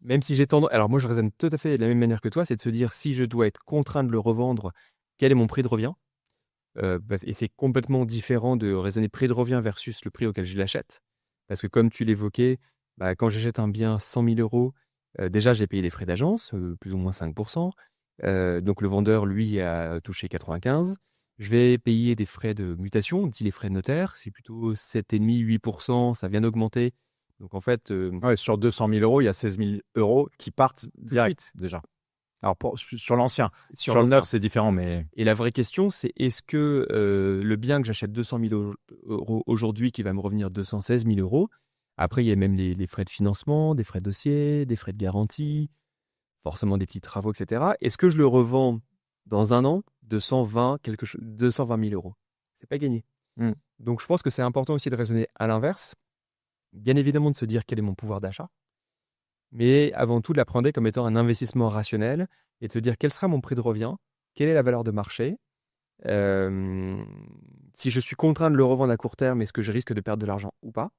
Même si j'ai tendance, alors moi je raisonne tout à fait de la même manière que toi, c'est de se dire si je dois être contraint de le revendre, quel est mon prix de revient? Et c'est complètement différent de raisonner prix de revient versus le prix auquel je l'achète. Parce que comme tu l'évoquais, bah, quand j'achète un bien 100 000 €, déjà j'ai payé des frais d'agence, plus ou moins 5. Donc le vendeur, lui, a touché 95. Je vais payer des frais de mutation, dit les frais de notaire, c'est plutôt 7,5-8, ça vient d'augmenter. Donc en fait, Ouais, sur 200 000 euros, il y a 16 000 euros qui partent tout de direct suite, déjà. Alors sur l'ancien, sur sur le neuf, l'ancien. c'est différent, mais Et la vraie question, c'est est-ce que le bien que j'achète 200 000 € aujourd'hui, qui va me revenir 216 000 €, après il y a même les frais de financement, des frais de dossier, des frais de garantie, forcément des petits travaux, etc. Est-ce que je le revends dans un an 220 000 €? C'est pas gagné. hmm. Donc je pense que c'est important aussi de raisonner à l'inverse. Bien évidemment de se dire quel est mon pouvoir d'achat, mais avant tout de l'appréhender comme étant un investissement rationnel et de se dire quel sera mon prix de revient, quelle est la valeur de marché. Si je suis contraint de le revendre à court terme, est-ce que je risque de perdre de l'argent ou pas?